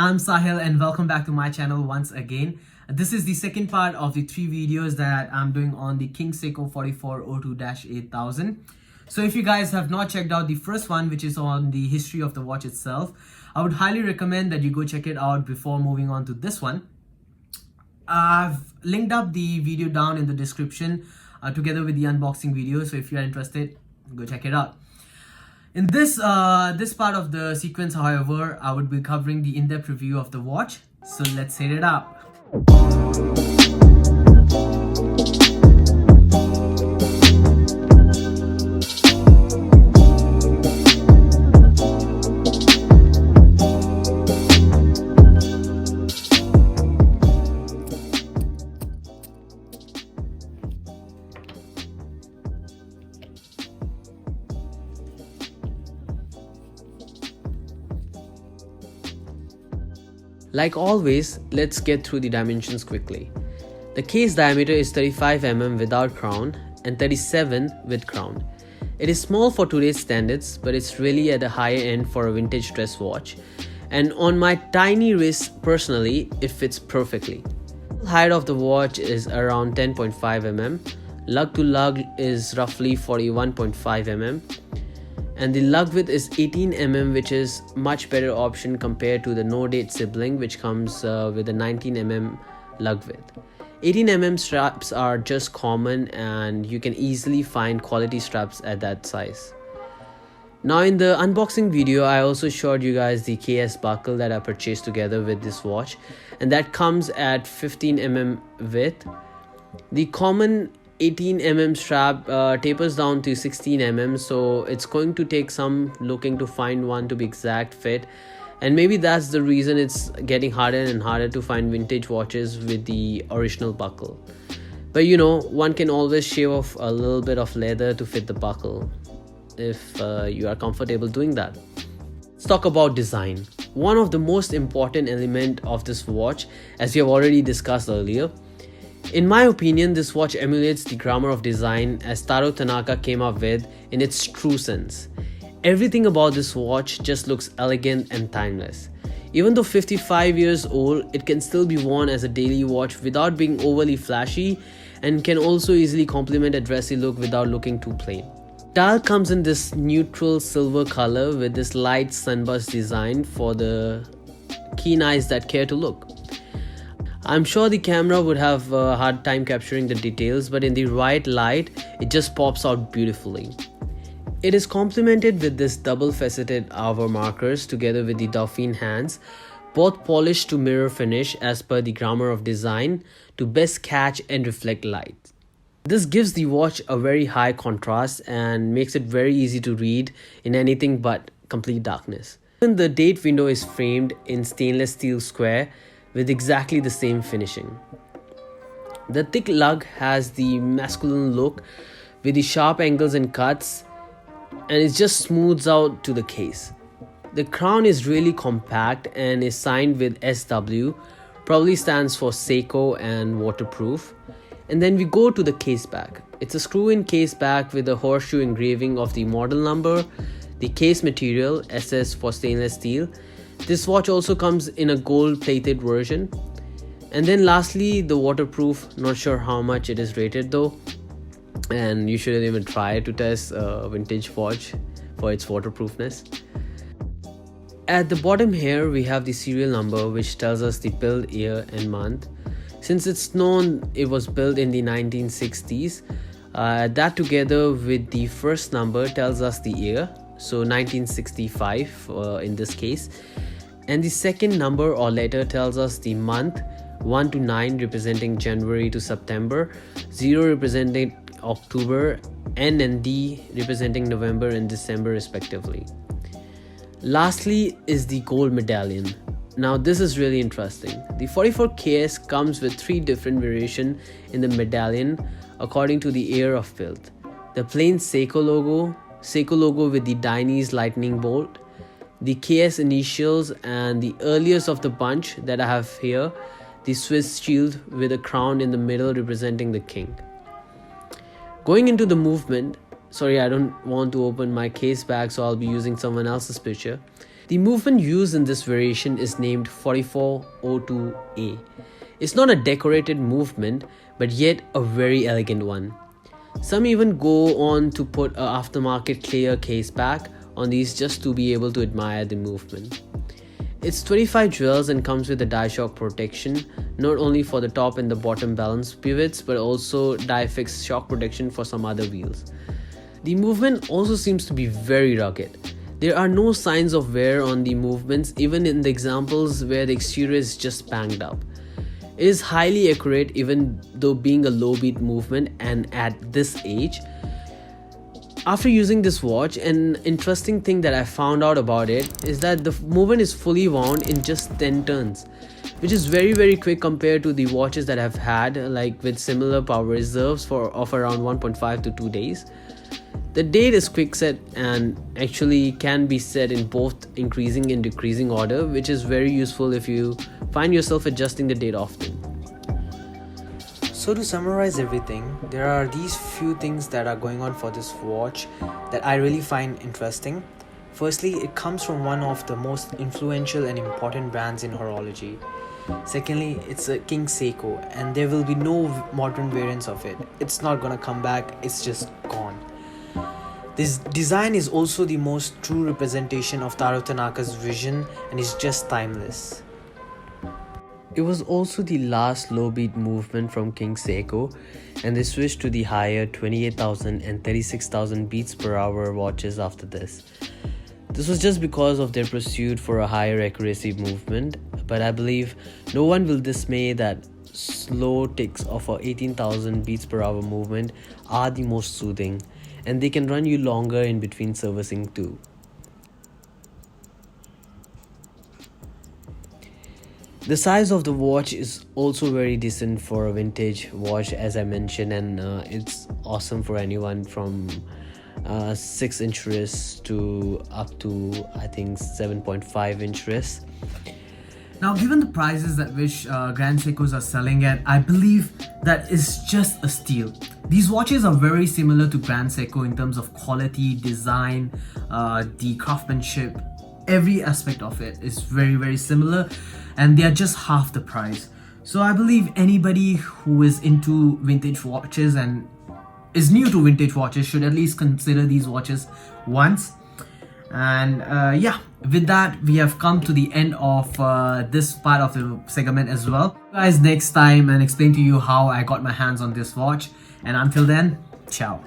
I'm Sahil and welcome back to my channel once again. This is the second part of the 3 videos that I'm doing on the King Seiko 4402-8000. So if you guys have not checked out the first one, which is on the history of the watch itself, I would highly recommend that you go check it out before moving on to this one. I've linked up the video down in the description together with the unboxing video. So if you're interested, go check it out. In this part of the sequence, however, I would be covering the in-depth review of the watch. So let's set it up. Like always, let's get through the dimensions quickly. The case diameter is 35 mm without crown and 37 with crown. It is small for today's standards, but it's really at the higher end for a vintage dress watch. And on my tiny wrist, personally, it fits perfectly. The height of the watch is around 10.5 mm. Lug to lug is roughly 41.5 mm. And the lug width is 18 mm, which is much better option compared to the no date sibling, which comes with a 19 mm lug width. 18 mm straps are just common and you can easily find quality straps at that size. Now in the unboxing video, I also showed you guys the KS buckle that I purchased together with this watch, and that comes at 15 mm width. The common 18 mm strap tapers down to 16 mm, so it's going to take some looking to find one to be exact fit, and maybe that's the reason it's getting harder and harder to find vintage watches with the original buckle. But you know, one can always shave off a little bit of leather to fit the buckle if you are comfortable doing that. Let's talk about design. One of the most important element of this watch, as we have already discussed earlier. In my opinion, this watch emulates the grammar of design as Taro Tanaka came up with in its true sense. Everything about this watch just looks elegant and timeless. Even though 55 years old, it can still be worn as a daily watch without being overly flashy, and can also easily complement a dressy look without looking too plain. Dial comes in this neutral silver color with this light sunburst design for the keen eyes that care to look. I'm sure the camera would have a hard time capturing the details, but in the right light, it just pops out beautifully. It is complemented with this double-faceted hour markers together with the dolphin hands, both polished to mirror finish as per the grammar of design to best catch and reflect light. This gives the watch a very high contrast and makes it very easy to read in anything but complete darkness. Even the date window is framed in stainless steel square with exactly the same finishing. The thick lug has the masculine look with the sharp angles and cuts, and it just smooths out to the case. The crown is really compact and is signed with SW, probably stands for Seiko and waterproof. And then we go to the case back. It's a screw-in case back with a horseshoe engraving of the model number, the case material, SS for stainless steel. This watch also comes in a gold-plated version. And then lastly, the waterproof. Not sure how much it is rated though, and you shouldn't even try to test a vintage watch for its waterproofness. At the bottom here, we have the serial number, which tells us the build year and month. Since it's known it was built in the 1960s, that together with the first number tells us the year, so 1965 in this case. And the second number or letter tells us the month, 1 to 9 representing January to September, 0 representing October, N and D representing November and December respectively. Lastly is the gold medallion. Now this is really interesting. The 44KS comes with 3 different variations in the medallion according to the year of build. The plain Seiko logo with the Chinese lightning bolt, the KS initials, and the earliest of the bunch that I have here, the Swiss shield with a crown in the middle representing the king. Going into the movement, sorry, I don't want to open my case back, so I'll be using someone else's picture. The movement used in this variation is named 4402A. It's not a decorated movement, but yet a very elegant one. Some even go on to put an aftermarket clear case back on these just to be able to admire the movement. It's 25 joules and comes with a die shock protection, not only for the top and the bottom balance pivots, but also die fix shock protection for some other wheels. The movement also seems to be very rugged. There are no signs of wear on the movements, even in the examples where the exterior is just banged up. It is highly accurate even though being a low beat movement and at this age. After using this watch, an interesting thing that I found out about it is that the movement is fully wound in just 10 turns, which is very quick compared to the watches that I've had like with similar power reserves of around 1.5 to 2 days. The date is quick set and actually can be set in both increasing and decreasing order, which is very useful if you find yourself adjusting the date often. So to summarize everything, there are these few things that are going on for this watch that I really find interesting. Firstly, it comes from one of the most influential and important brands in horology. Secondly, it's a King Seiko and there will be no modern variants of it. It's not gonna come back, it's just gone. This design is also the most true representation of Taro Tanaka's vision and is just timeless. It was also the last low beat movement from King Seiko, and they switched to the higher 28,000 and 36,000 beats per hour watches after this. This was just because of their pursuit for a higher accuracy movement, but I believe no one will dismay that slow ticks of a 18,000 beats per hour movement are the most soothing, and they can run you longer in between servicing too. The size of the watch is also very decent for a vintage watch, as I mentioned, and it's awesome for anyone from 6-inch wrist to up to I think 7.5-inch wrist. Now, given the prices at which Grand Seikos are selling at, I believe that is just a steal. These watches are very similar to Grand Seiko in terms of quality, design, the craftsmanship. Every aspect of it is very similar, and they are just half the price. So I believe anybody who is into vintage watches and is new to vintage watches should at least consider these watches once. And yeah, with that we have come to the end of this part of the segment as well. Guys, next time and explain to you how I got my hands on this watch, and until then, ciao.